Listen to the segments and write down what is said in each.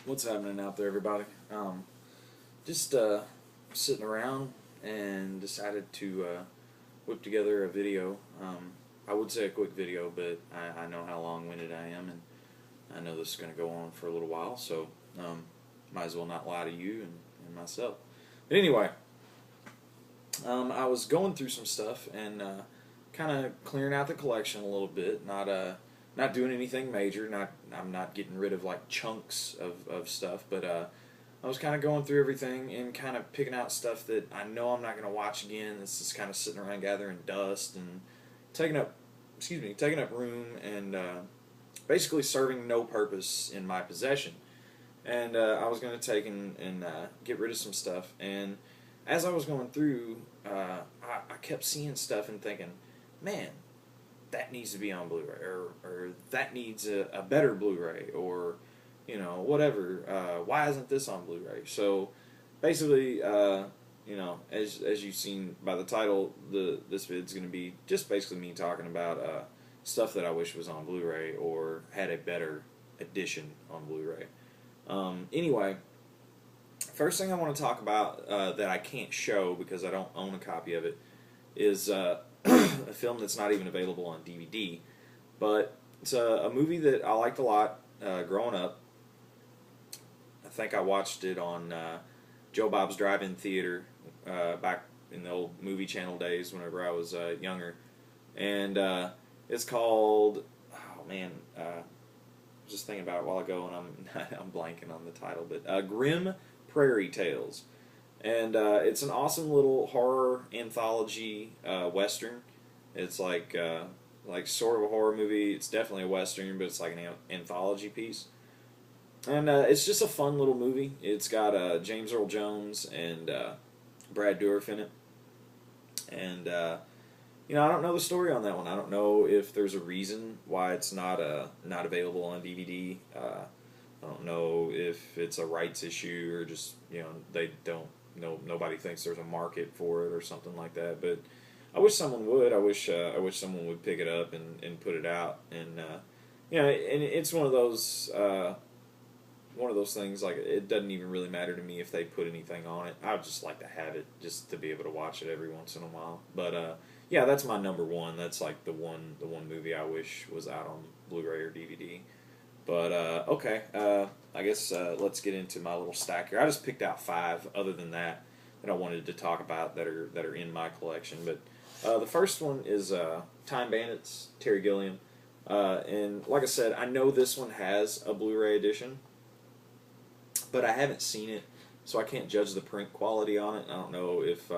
What's happening out there, everybody? Just sitting around and decided to whip together a video. I would say a quick video, but I know how long-winded I am, and I know this is going to go on for a little while, so might as well not lie to you and myself. But anyway, I was going through some stuff and kind of clearing out the collection a little bit, not doing anything major. I'm not getting rid of like chunks of stuff, but I was kind of going through everything and kind of picking out stuff that I know I'm not going to watch again. It's just kind of sitting around gathering dust and taking up room and basically serving no purpose in my possession. And I was going to take and get rid of some stuff. And as I was going through, I kept seeing stuff and thinking, man, that needs to be on Blu-ray, or that needs a better Blu-ray, or whatever. Why isn't this on Blu-ray? So basically, as you've seen by the title, this vid's going to be just basically me talking about stuff that I wish was on Blu-ray or had a better edition on Blu-ray. Anyway, first thing I want to talk about that I can't show because I don't own a copy of it is a film that's not even available on DVD, but it's a movie that I liked a lot growing up. I think I watched it on Joe Bob's Drive-In Theater back in the old movie channel days whenever I was younger, and it's called, I was just thinking about it a while ago and I'm blanking on the title, but Grim Prairie Tales. And it's an awesome little horror anthology western. It's like sort of a horror movie. It's definitely a western, but it's like an anthology piece. And it's just a fun little movie. It's got James Earl Jones and Brad Dourif in it. And I don't know the story on that one. I don't know if there's a reason why it's not available on DVD. I don't know if it's a rights issue or just they don't. Nobody thinks there's a market for it or something like that. But I wish someone would. I wish someone would pick it up and put it out. And and it's one of those things. Like, it doesn't even really matter to me if they put anything on it. I would just like to have it just to be able to watch it every once in a while. But yeah, that's my number one. That's like the one movie I wish was out on Blu-ray or DVD. But, okay, I guess let's get into my little stack here. I just picked out 5 other than that I wanted to talk about that are in my collection. But the first one is Time Bandits, Terry Gilliam. And like I said, I know this one has a Blu-ray edition, but I haven't seen it, so I can't judge the print quality on it. I don't know if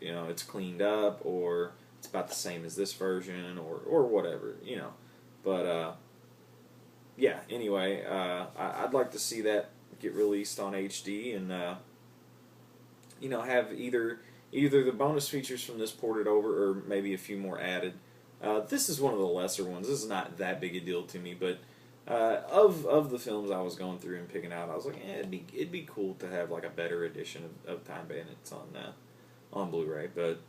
it's cleaned up or it's about the same as this version or whatever, But yeah, anyway, I'd like to see that get released on HD and have either the bonus features from this ported over or maybe a few more added. This is one of the lesser ones. This is not that big a deal to me, but of the films I was going through and picking out, I was like, it'd be cool to have like a better edition of Time Bandits on Blu-ray. But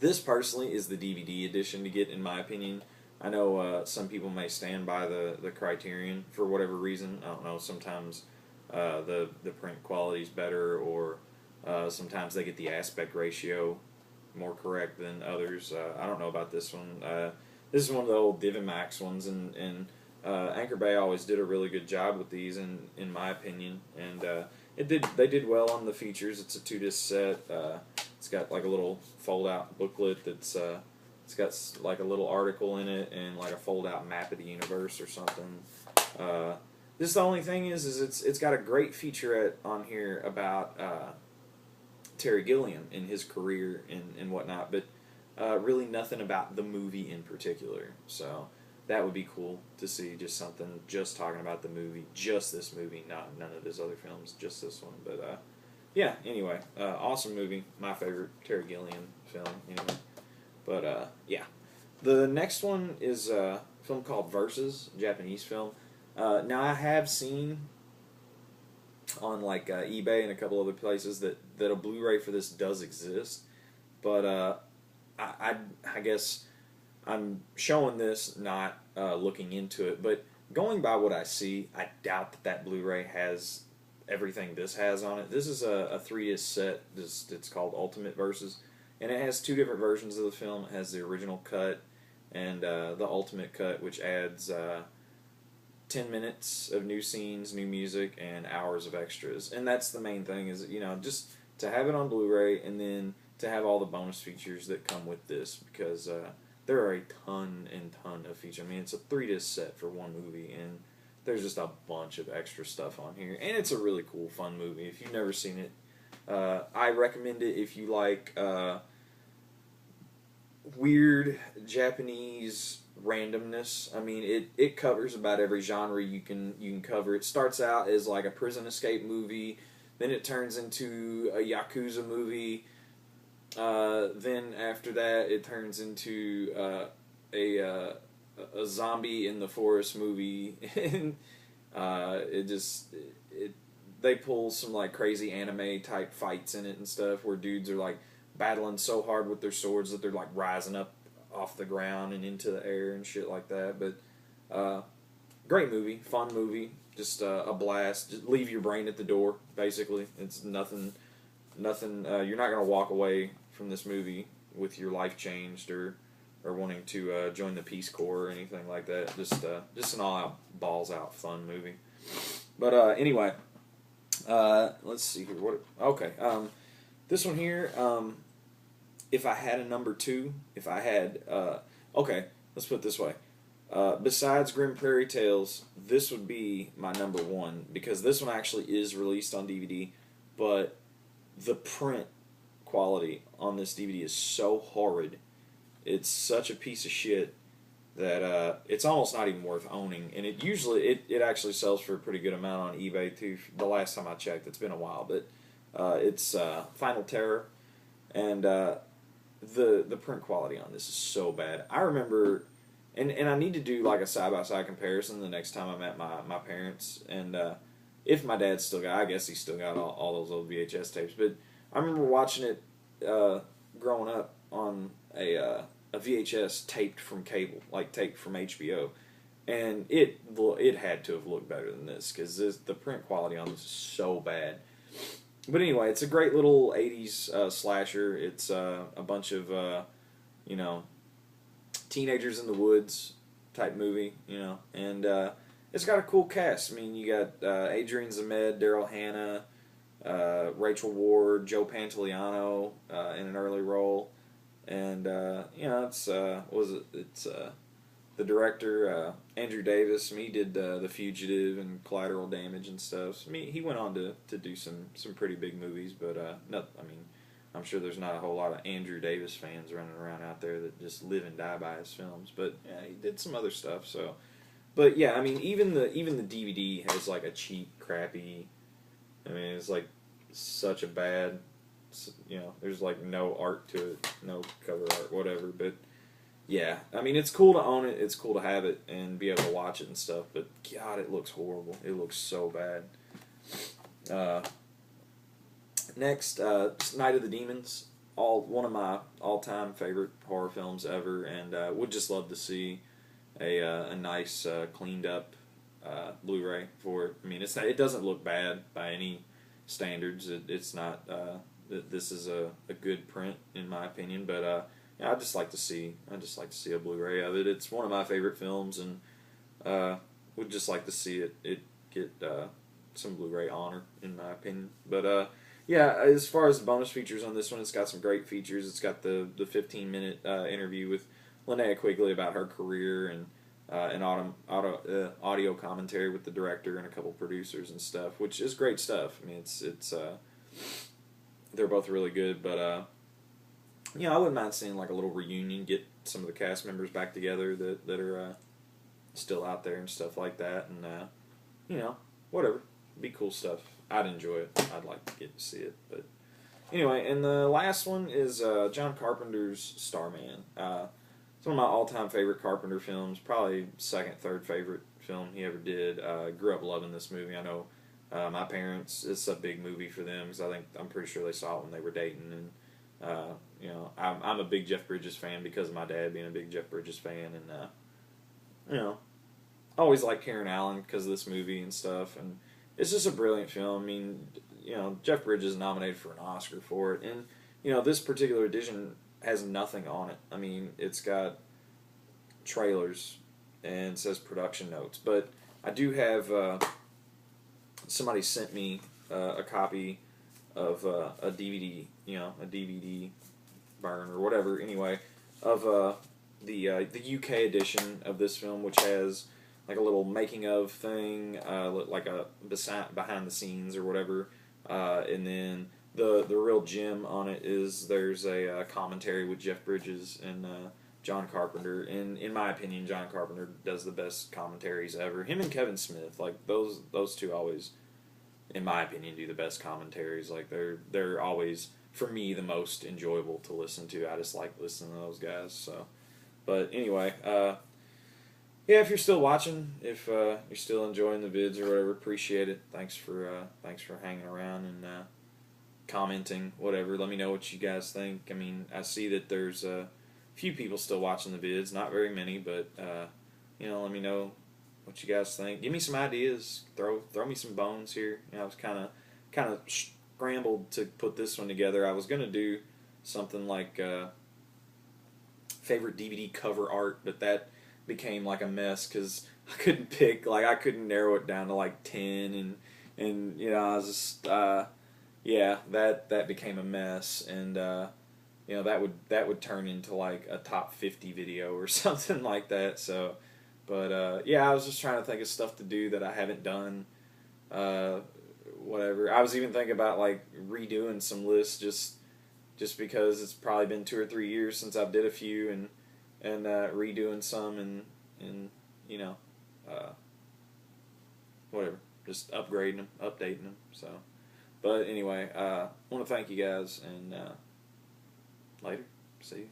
this personally is the DVD edition to get, in my opinion. I know some people may stand by the Criterion for whatever reason. I don't know. Sometimes the print quality is better, or sometimes they get the aspect ratio more correct than others. I don't know about this one. This is one of the old Divimax ones, and Anchor Bay always did a really good job with these, in my opinion. And they did well on the features. It's a 2-disc set. It's got like a little fold-out booklet that's it's got like a little article in it and like a fold-out map of the universe or something. This the only thing is it's got a great featurette on here about Terry Gilliam and his career and whatnot, but really nothing about the movie in particular. So that would be cool to see, just something just talking about the movie, just this movie, none of his other films, just this one. But yeah, anyway, awesome movie, my favorite Terry Gilliam film, anyway. But yeah, the next one is a film called Versus, a Japanese film. Now I have seen on like eBay and a couple other places that a Blu-ray for this does exist, but I guess I'm showing this, not looking into it, but going by what I see, I doubt that Blu-ray has everything this has on it. This is a 3-disc set. It's called Ultimate Versus, and it has two different versions of the film. It has the original cut and the Ultimate cut, which adds 10 minutes of new scenes, new music, and hours of extras. And that's the main thing, is, just to have it on Blu-ray and then to have all the bonus features that come with this, because there are a ton and ton of features. I mean, it's a 3-disc set for one movie, and there's just a bunch of extra stuff on here. And it's a really cool, fun movie. If you've never seen it, I recommend it if you like weird Japanese randomness. I mean, it covers about every genre you can cover. It starts out as like a prison escape movie, then it turns into a Yakuza movie. Then after that, it turns into a zombie in the forest movie, and they pull some like crazy anime type fights in it and stuff, where dudes are like battling so hard with their swords that they're like rising up off the ground and into the air and shit like that. But great movie, fun movie, just a blast. Just leave your brain at the door, basically. It's nothing. You're not gonna walk away from this movie with your life changed or wanting to join the Peace Corps or anything like that. Just an all-out, balls-out fun movie. But anyway, let's see here. Okay, this one here. If I had a number 2, okay, let's put it this way. Besides Grim Prairie Tales, this would be my number 1, because this one actually is released on DVD, but the print quality on this DVD is so horrid. It's such a piece of shit that it's almost not even worth owning. And it actually sells for a pretty good amount on eBay too. The last time I checked, it's been a while, but it's Final Terror, and the print quality on this is so bad. I remember, and I need to do like a side-by-side comparison the next time I'm at my parents', and if my dad's still got, I guess he's still got all those old VHS tapes, but I remember watching it growing up on a VHS taped from cable, like taped from HBO, and it had to have looked better than this, because the print quality on this is so bad. But anyway, it's a great little 80s slasher. It's a bunch of teenagers in the woods type movie, and it's got a cool cast. I mean, you got Adrian Zmed, Daryl Hannah, Rachel Ward, Joe Pantoliano in an early role, and it's the director Andrew Davis. He did The Fugitive and Collateral Damage and stuff. So, he went on to do some pretty big movies, but I'm sure there's not a whole lot of Andrew Davis fans running around out there that just live and die by his films. But yeah, he did some other stuff. So, but yeah, I mean, even the DVD has like a cheap, crappy. I mean, it's like such a bad, there's like no art to it, no cover art, whatever. But yeah, I mean, it's cool to own it, it's cool to have it and be able to watch it and stuff. But God, it looks horrible. It looks so bad. Next, Night of the Demons, one of my all-time favorite horror films ever, and would just love to see a nice cleaned up Blu-ray for it. I mean, it doesn't look bad by any standards. It's not. This is a good print in my opinion, but I'd just like to see a Blu-ray of it. It's one of my favorite films, and would just like to see it get some Blu-ray honor in my opinion. But yeah, as far as the bonus features on this one, it's got some great features. It's got the 15-minute interview with Linnea Quigley about her career, and an audio commentary with the director and a couple producers and stuff, which is great stuff. I mean, it's they're both really good, but I wouldn't mind seeing like a little reunion, get some of the cast members back together that are still out there and stuff like that, and whatever, be cool stuff. I'd enjoy it. I'd like to get to see it, but anyway. And the last one is John Carpenter's Starman. It's one of my all-time favorite Carpenter films, probably second, third favorite film he ever did. Grew up loving this movie. I know my parents, it's a big movie for them, because I'm pretty sure they saw it when they were dating, and I'm a big Jeff Bridges fan because of my dad being a big Jeff Bridges fan, and always liked Karen Allen because of this movie and stuff, and it's just a brilliant film. I mean, Jeff Bridges is nominated for an Oscar for it, and this particular edition has nothing on it. I mean, it's got trailers and it says production notes, but I do have somebody sent me a copy of a DVD, a DVD burn or whatever. Anyway, of the UK edition of this film, which has like a little making of thing, like a behind the scenes or whatever, and then the real gem on it is there's a commentary with Jeff Bridges and John Carpenter, and in my opinion, John Carpenter does the best commentaries ever. Him and Kevin Smith, like those two always, in my opinion, do the best commentaries. Like they're always, for me, the most enjoyable to listen to. I just like listening to those guys. So, but anyway, yeah, if you're still watching, if you're still enjoying the vids or whatever, appreciate it. Thanks for hanging around and commenting, whatever. Let me know what you guys think. I mean, I see that there's a few people still watching the vids, not very many, but let me know what you guys think. Give me some ideas. Throw me some bones here. I was kind of scrambled to put this one together. I was gonna do something like favorite DVD cover art, but that became like a mess because I couldn't pick. Like I couldn't narrow it down to like 10, and I was just that became a mess, and that would turn into like a top 50 video or something like that. So, but I was just trying to think of stuff to do that I haven't done. Whatever. I was even thinking about like redoing some lists just because it's probably been 2 or 3 years since I've did a few, and redoing some and whatever, just upgrading them, updating them. So, but anyway, I want to thank you guys, and later. See you.